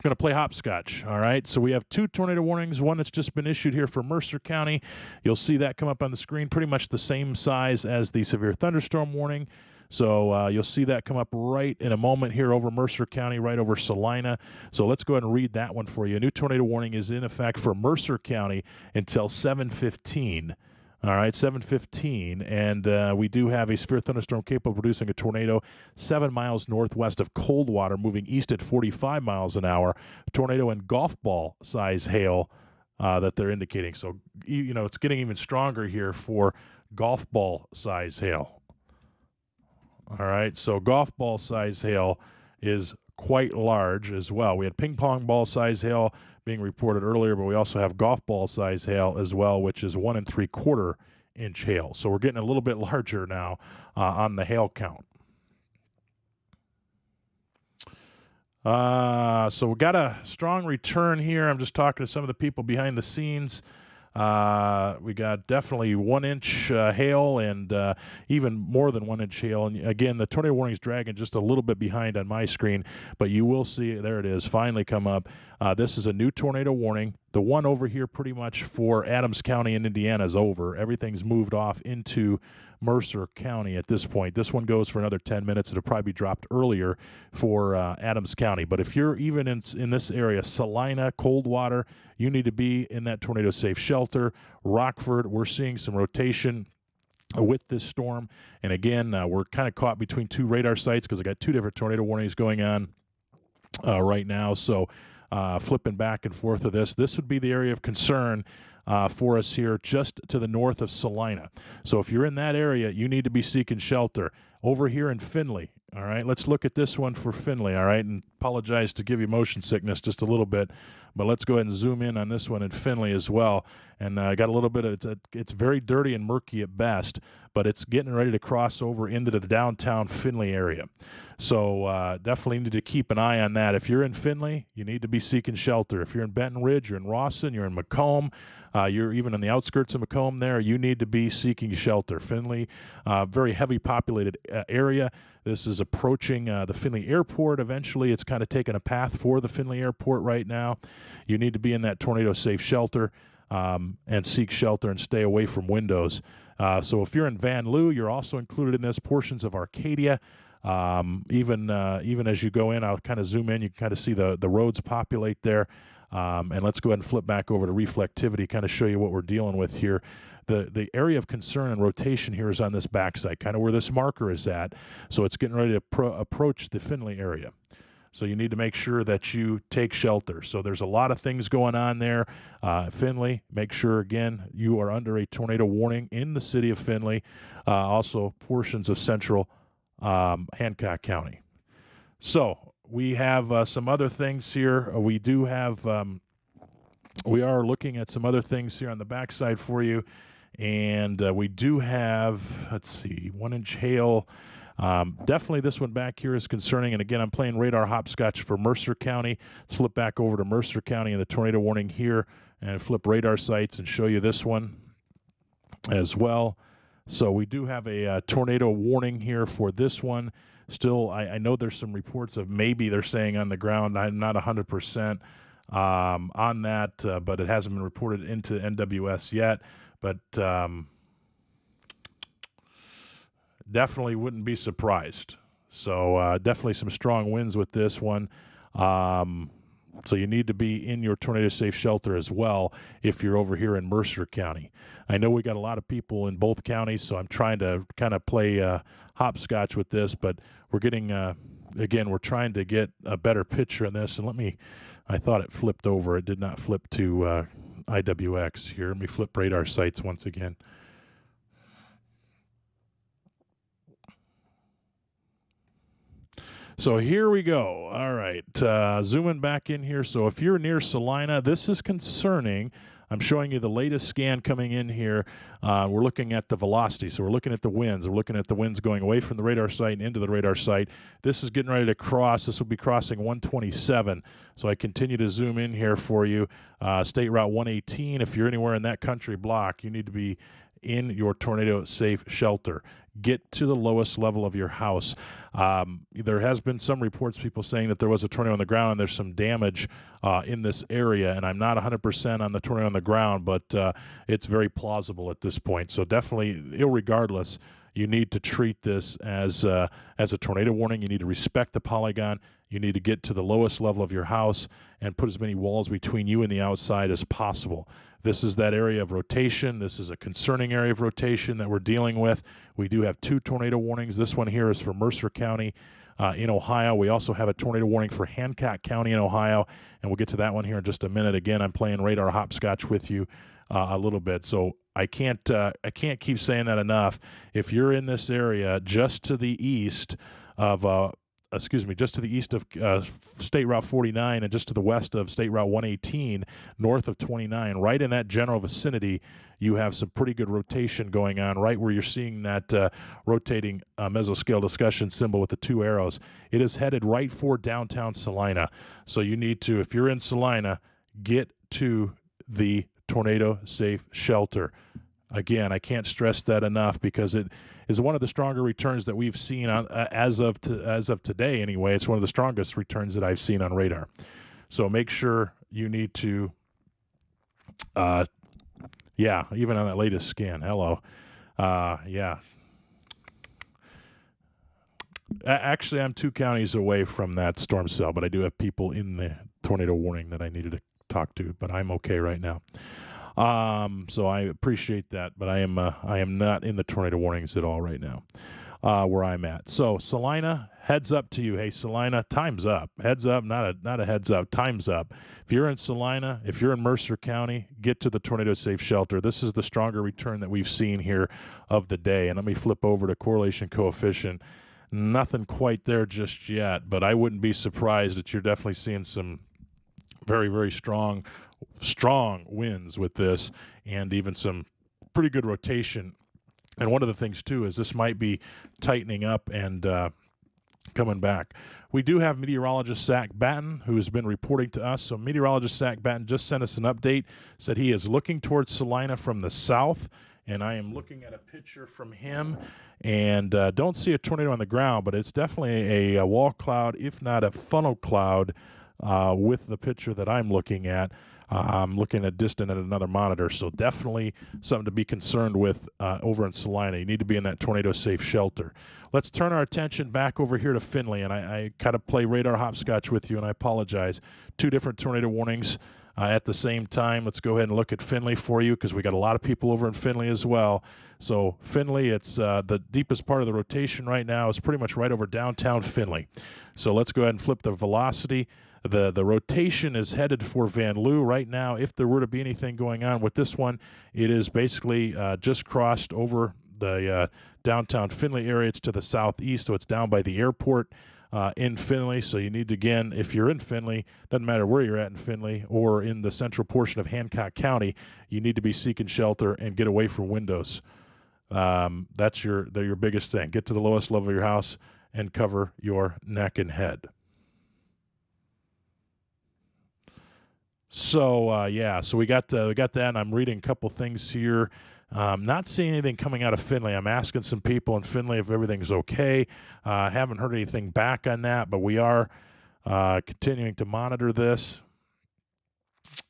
S1: going to play hopscotch, all right? So we have two tornado warnings, one that's just been issued here for Mercer County. You'll see that come up on the screen, pretty much the same size as the severe thunderstorm warning. So you'll see that come up right in a moment here over Mercer County, right over Salina. So let's go ahead and read that one for you. A new tornado warning is in effect for Mercer County until 7:15. All right, 7:15, and we do have a severe thunderstorm capable of producing a tornado 7 miles northwest of Coldwater, moving east at 45 miles an hour. Tornado and golf ball size hail that they're indicating. So, you know, it's getting even stronger here for golf ball size hail. All right, so golf ball size hail is quite large as well. We had ping pong ball size hail being reported earlier, but we also have golf ball size hail as well, which is 1 3/4 inch hail. So we're getting a little bit larger now on the hail count. So we got a strong return here. I'm just talking to some of the people behind the scenes. We got definitely 1 inch hail and even more than 1 inch hail. And again, the tornado warning is dragging just a little bit behind on my screen, but you will see, there it is, finally come up. This is a new tornado warning. The one over here pretty much for Adams County in Indiana is over. Everything's moved off into Mercer County at this point. This one goes for another 10 minutes. It'll probably be dropped earlier for Adams County. But if you're even in this area, Salina, Coldwater, you need to be in that tornado safe shelter. Rockford, we're seeing some rotation with this storm. And again, we're kind of caught between two radar sites because I got two different tornado warnings going on right now. So flipping back and forth of this would be the area of concern for us here just to the north of Salina. So if you're in that area, you need to be seeking shelter. Over here in Findlay, all right, let's look at this one for Findlay, all right, and apologize to give you motion sickness just a little bit, but let's go ahead and zoom in on this one in Findlay as well. And I got a little bit of, it's very dirty and murky at best, but it's getting ready to cross over into the downtown Findlay area. So definitely need to keep an eye on that. If you're in Findlay, you need to be seeking shelter. If you're in Benton Ridge, you're in Rawson, you're in Macomb, you're even on the outskirts of Macomb there, you need to be seeking shelter. Findlay, very heavy populated area. This is approaching the Findlay Airport eventually. It's kind of taking a path for the Findlay Airport right now. You need to be in that tornado-safe shelter and seek shelter and stay away from windows. So if you're in Van Loo, you're also included in this. Portions of Arcadia. Even as you go in, I'll kind of zoom in. You can kind of see the roads populate there. And let's go ahead and flip back over to reflectivity, kind of show you what we're dealing with here. The area of concern and rotation here is on this backside, kind of where this marker is at. So it's getting ready to approach the Findlay area. So you need to make sure that you take shelter. So there's a lot of things going on there. Findlay, make sure, again, you are under a tornado warning in the city of Findlay, also portions of central Hancock County. So we have some other things here. We do have, we are looking at some other things here on the backside for you. And we do have, let's see, 1-inch hail. Definitely this one back here is concerning. And again, I'm playing radar hopscotch for Mercer County. Let's flip back over to Mercer County and the tornado warning here and flip radar sites and show you this one as well. So we do have a tornado warning here for this one. Still, I know there's some reports of maybe they're saying on the ground. I'm not 100% on that, but it hasn't been reported into NWS yet. But definitely wouldn't be surprised. So definitely some strong winds with this one. So you need to be in your tornado safe shelter as well if you're over here in Mercer County. I know we got a lot of people in both counties, so I'm trying to kind of play hopscotch with this, but we're getting, again, we're trying to get a better picture on this. And I thought it flipped over. It did not flip to IWX here. Let me flip radar sites once again. So here we go. All right, zooming back in here. So if you're near Salina, this is concerning. I'm showing you the latest scan coming in here. We're looking at the velocity. So we're looking at the winds. We're looking at the winds going away from the radar site and into the radar site. This is getting ready to cross. This will be crossing 127. So I continue to zoom in here for you. State Route 118, if you're anywhere in that country block, you need to be in your tornado safe shelter. Get to the lowest level of your house. There has been some reports, people saying that there was a tornado on the ground and there's some damage in this area, and I'm not 100% on the tornado on the ground, but it's very plausible at this point. So definitely, irregardless, you need to treat this as a tornado warning. You need to respect the polygon. You need to get to the lowest level of your house and put as many walls between you and the outside as possible. This is that area of rotation. This is a concerning area of rotation that we're dealing with. We do have 2 tornado warnings. This one here is for Mercer County in Ohio. We also have a tornado warning for Hancock County in Ohio, and we'll get to that one here in just a minute. Again, I'm playing radar hopscotch with you a little bit, so I can't keep saying that enough. If you're in this area just to the east of just to the east of State Route 49 and just to the west of State Route 118, north of 29, right in that general vicinity, you have some pretty good rotation going on, right where you're seeing that rotating mesoscale discussion symbol with the 2 arrows. It is headed right for downtown Salina. So you need to, if you're in Salina, get to the tornado safe shelter. Again, I can't stress that enough because it is one of the stronger returns that we've seen on, as of today anyway. It's one of the strongest returns that I've seen on radar. So make sure you need to, even on that latest scan. Hello. Actually, I'm 2 counties away from that storm cell, but I do have people in the tornado warning that I needed to talk to, but I'm okay right now. So I appreciate that, but I am not in the tornado warnings at all right now, where I'm at. So Salina, heads up to you. Hey, Salina, time's up. Heads up, not a heads up. Time's up. If you're in Salina, if you're in Mercer County, get to the tornado safe shelter. This is the stronger return that we've seen here of the day. And let me flip over to correlation coefficient. Nothing quite there just yet, but I wouldn't be surprised that you're definitely seeing some very, very strong winds with this, and even some pretty good rotation. And one of the things too is this might be tightening up and coming back. We do have meteorologist Zach Batten, who has been reporting to us. So meteorologist Zach Batten just sent us an update, said he is looking towards Salina from the south, and I am looking at a picture from him, and don't see a tornado on the ground, but it's definitely a wall cloud, if not a funnel cloud, with the picture that I'm looking at. I'm looking at distant at another monitor, so definitely something to be concerned with over in Salina. You need to be in that tornado-safe shelter. Let's turn our attention back over here to Findlay, and I kind of play radar hopscotch with you, and I apologize. 2 different tornado warnings at the same time. Let's go ahead and look at Findlay for you because we got a lot of people over in Findlay as well. So Findlay, it's the deepest part of the rotation right now is pretty much right over downtown Findlay. So let's go ahead and flip the velocity. The rotation is headed for Van Lew right now. If there were to be anything going on with this one, it is basically just crossed over the downtown Findlay area. It's to the southeast, so it's down by the airport in Findlay. So you need to, again, if you're in Findlay, doesn't matter where you're at in Findlay or in the central portion of Hancock County, you need to be seeking shelter and get away from windows. That's your biggest thing. Get to the lowest level of your house and cover your neck and head. So yeah, so we got that. And I'm reading a couple things here. Not seeing anything coming out of Findlay. I'm asking some people in Findlay if everything's okay. Haven't heard anything back on that, but we are continuing to monitor this.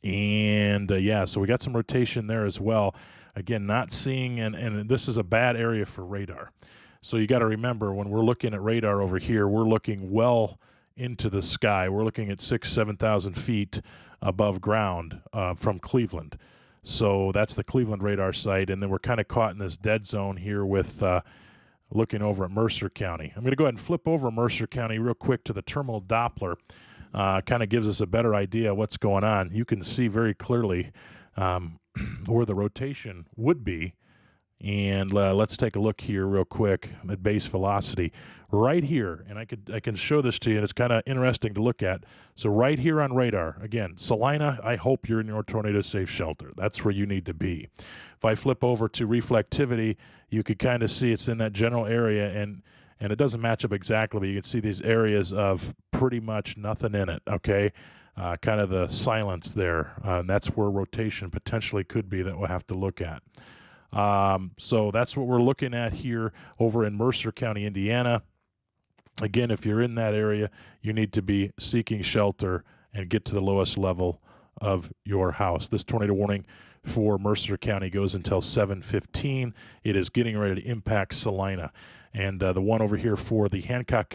S1: And yeah, so we got some rotation there as well. Again, not seeing, and this is a bad area for radar. So you got to remember when we're looking at radar over here, we're looking well into the sky. We're looking at 7,000 feet above ground from Cleveland. So that's the Cleveland radar site, and then we're kind of caught in this dead zone here with looking over at Mercer County. I'm going to go ahead and flip over Mercer County real quick to the terminal Doppler. Kind of gives us a better idea of what's going on. You can see very clearly where the rotation would be. And let's take a look here real quick at base velocity. Right here, and I can show this to you, and it's kind of interesting to look at. So right here on radar, again, Salina, I hope you're in your tornado-safe shelter. That's where you need to be. If I flip over to reflectivity, you could kind of see it's in that general area, and it doesn't match up exactly, but you can see these areas of pretty much nothing in it, okay? Kind of the silence there. And that's where rotation potentially could be that we'll have to look at. So that's what we're looking at here over in Mercer County, Indiana. Again, if you're in that area, you need to be seeking shelter and get to the lowest level of your house. This tornado warning for Mercer County goes until 7:15. It is getting ready to impact Salina. And the one over here for the Hancock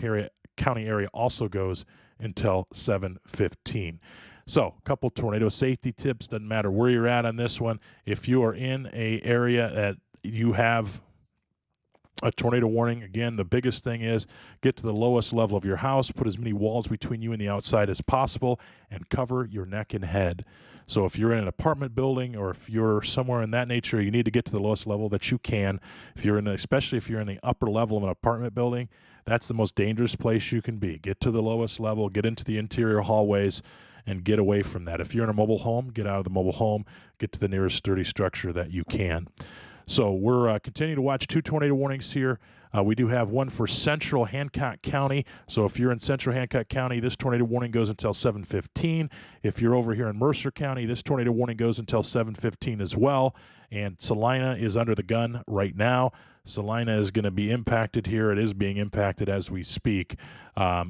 S1: County area also goes until 7:15. So, a couple tornado safety tips. Doesn't matter where you're at on this one. If you are in an area that you have a tornado warning, again, the biggest thing is get to the lowest level of your house, put as many walls between you and the outside as possible, and cover your neck and head. So if you're in an apartment building or if you're somewhere in that nature, you need to get to the lowest level that you can. If you're especially if you're in the upper level of an apartment building, that's the most dangerous place you can be. Get to the lowest level, get into the interior hallways, and get away from that. If you're in a mobile home, get out of the mobile home, get to the nearest sturdy structure that you can. So we're continuing to watch 2 tornado warnings here. We do have one for central Hancock County. So if you're in central Hancock County, this tornado warning goes until 7:15. If you're over here in Mercer County, this tornado warning goes until 7:15 as well. And Salina is under the gun right now. Salina is going to be impacted here. It is being impacted as we speak.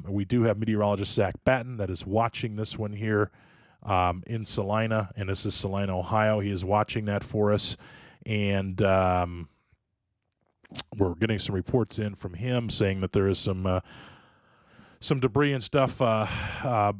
S1: We do have meteorologist Zach Batten that is watching this one here in Salina, and this is Salina, Ohio. He is watching that for us. And we're getting some reports in from him saying that there is some debris and stuff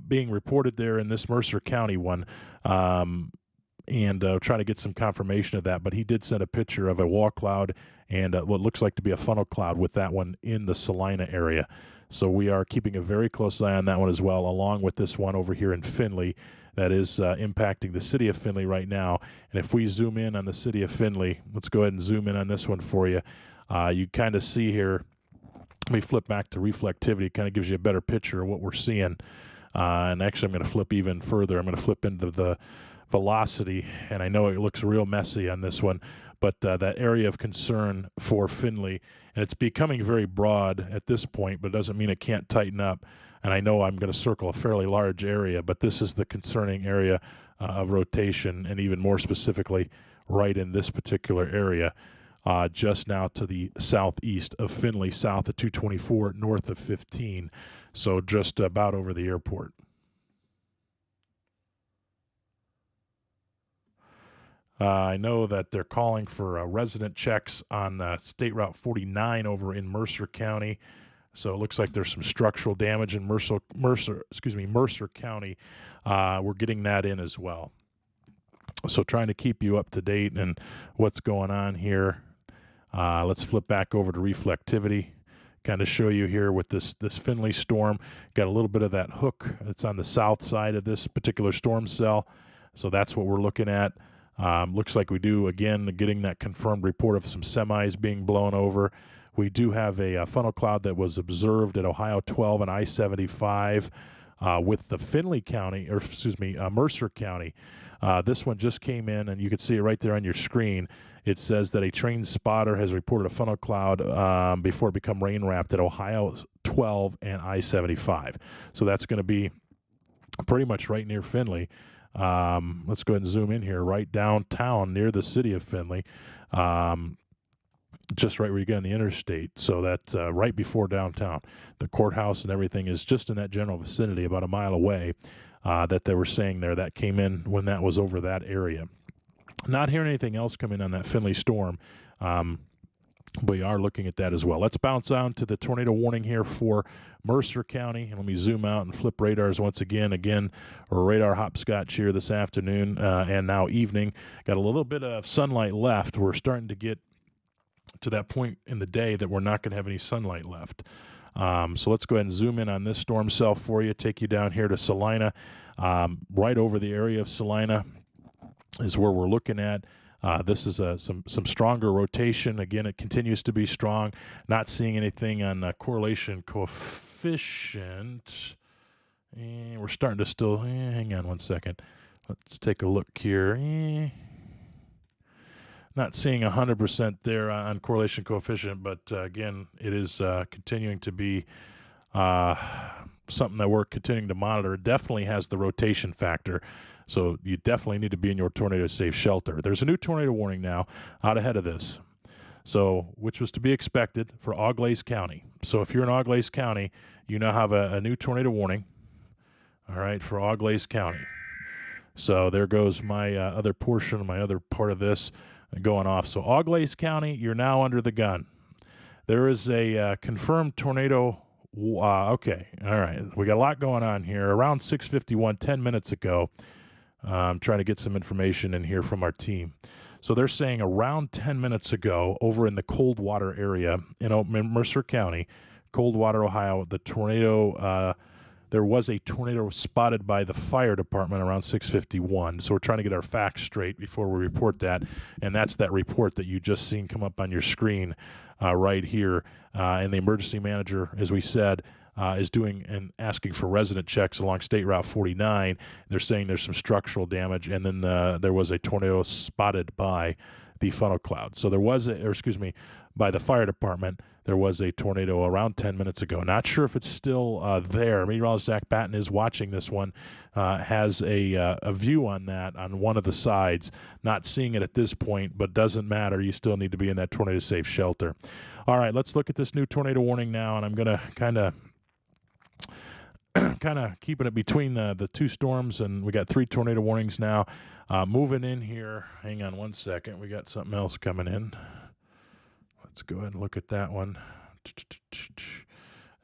S1: being reported there in this Mercer County one, and trying to get some confirmation of that. But he did send a picture of a wall cloud and what looks like to be a funnel cloud with that one in the Salina area. So we are keeping a very close eye on that one as well, along with this one over here in Findlay that is impacting the city of Findlay right now. And if we zoom in on the city of Findlay, let's go ahead and zoom in on this one for you. You kind of see here, let me flip back to reflectivity. It kind of gives you a better picture of what we're seeing. And actually, I'm going to flip even further. I'm going to flip into the velocity, and I know it looks real messy on this one, but that area of concern for Findlay, and it's becoming very broad at this point, but it doesn't mean it can't tighten up. And I know I'm going to circle a fairly large area, but this is the concerning area of rotation, and even more specifically, right in this particular area, just now to the southeast of Findlay, south of 224, north of 15, so just about over the airport. I know that they're calling for resident checks on State Route 49 over in Mercer County. So it looks like there's some structural damage in Mercer County. We're getting that in as well. So trying to keep you up to date and what's going on here. Let's flip back over to reflectivity. Kind of show you here with this Finley storm. Got a little bit of that hook that's on the south side of this particular storm cell. So that's what we're looking at. Looks like we do, again, getting that confirmed report of some semis being blown over. We do have a funnel cloud that was observed at Ohio 12 and I-75 with the Mercer County. This one just came in, and you can see it right there on your screen. It says that a train spotter has reported a funnel cloud before it become rain wrapped at Ohio 12 and I-75. So that's going to be pretty much right near Findlay. Let's go ahead and zoom in here, right downtown near the city of Findlay, just right where you get on the interstate. So that's right before downtown. The courthouse and everything is just in that general vicinity, about a mile away, that they were saying there. That came in when that was over that area. Not hearing anything else come in on that Findlay storm. We are looking at that as well. Let's bounce on to the tornado warning here for Mercer County. And let me zoom out and flip radars once again. Again, radar hopscotch here this afternoon and now evening. Got a little bit of sunlight left. We're starting to get to that point in the day that we're not going to have any sunlight left. So let's go ahead and zoom in on this storm cell for you. Take you down here to Salina. Right over the area of Salina is where we're looking at. This is some stronger rotation. Again, it continues to be strong. Not seeing anything on correlation coefficient. And we're starting to still, hang on one second. Let's take a look here. Not seeing 100% there on correlation coefficient, but again, it is continuing to be something that we're continuing to monitor. It definitely has the rotation factor. So you definitely need to be in your tornado-safe shelter. There's a new tornado warning now out ahead of this, so which was to be expected for Auglaize County. So if you're in Auglaize County, you now have a new tornado warning, all right, for Auglaize County. So there goes my other portion, my other part of this going off. So Auglaize County, you're now under the gun. There is a confirmed tornado. Okay, all right. We got a lot going on here. Around 6:51, 10 minutes ago, I'm trying to get some information in here from our team. So they're saying around 10 minutes ago, over in the Coldwater area in Mercer County, Coldwater, Ohio, the tornado, there was a tornado spotted by the fire department around 6:51. So we're trying to get our facts straight before we report that. And that's that report that you just seen come up on your screen right here. And the emergency manager, as we said, is doing and asking for resident checks along State Route 49. They're saying there's some structural damage, and then there was a tornado spotted by the funnel cloud. So there was, by the fire department, there was a tornado around 10 minutes ago. Not sure if it's still there. Meteorologist Zach Batten is watching this one, has a view on that on one of the sides. Not seeing it at this point, but doesn't matter. You still need to be in that tornado-safe shelter. All right, let's look at this new tornado warning now, and I'm going to kind of keeping it between the two storms, and we got 3 tornado warnings now. Moving in here, hang on one second, we got something else coming in. Let's go ahead and look at that one.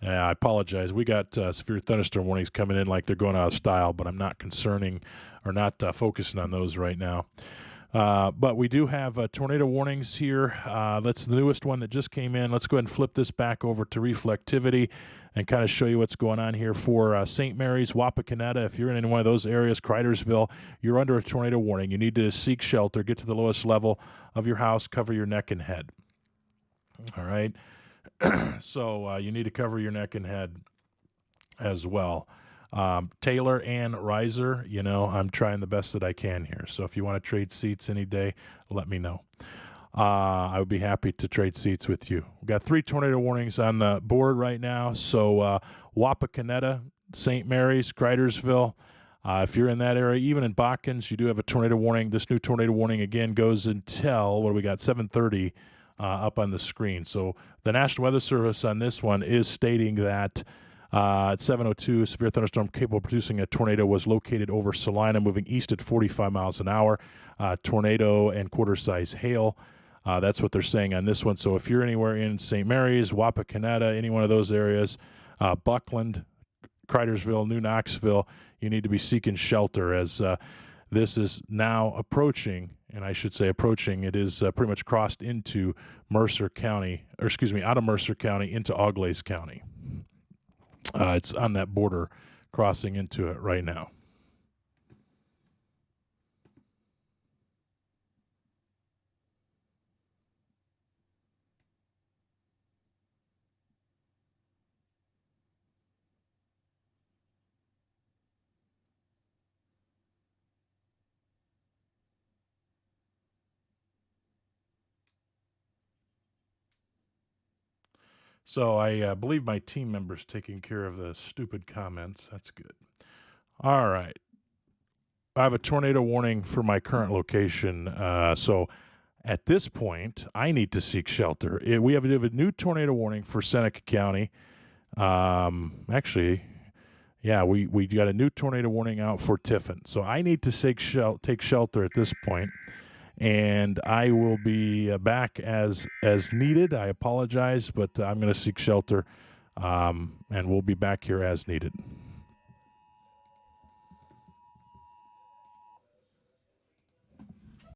S1: I apologize. We got severe thunderstorm warnings coming in like they're going out of style, but I'm not focusing on those right now. But we do have tornado warnings here. That's the newest one that just came in. Let's go ahead and flip this back over to reflectivity and kind of show you what's going on here for St. Mary's, Wapakoneta. If you're in any one of those areas, Cridersville, you're under a tornado warning. You need to seek shelter, get to the lowest level of your house, cover your neck and head. All right. So you need to cover your neck and head as well. Taylor and Riser, I'm trying the best that I can here. So if you want to trade seats any day, let me know. I would be happy to trade seats with you. We've got 3 tornado warnings on the board right now. So Wapakoneta, St. Mary's, Cridersville. If you're in that area, even in Botkins, you do have a tornado warning. This new tornado warning, again, goes until, 7:30 up on the screen. So the National Weather Service on this one is stating that At 7:02, severe thunderstorm capable of producing a tornado was located over Salina, moving east at 45 miles an hour. Tornado and quarter-size hail. That's what they're saying on this one. So if you're anywhere in St. Mary's, Wapakoneta, any one of those areas, Buckland, Cridersville, New Knoxville, you need to be seeking shelter as this is now approaching, and I should say approaching, it is pretty much crossed into Mercer County, or excuse me, out of Mercer County into Auglaize County. It's on that border crossing into it right now. So I believe my team member's taking care of the stupid comments. That's good. All right. I have a tornado warning for my current location. So at this point, I need to seek shelter. We have a new tornado warning for Seneca County. Actually, yeah, we got a new tornado warning out for Tiffin. So I need to take shelter at this point, and I will be back as needed. I apologize, but I'm going to seek shelter, and we'll be back here as needed.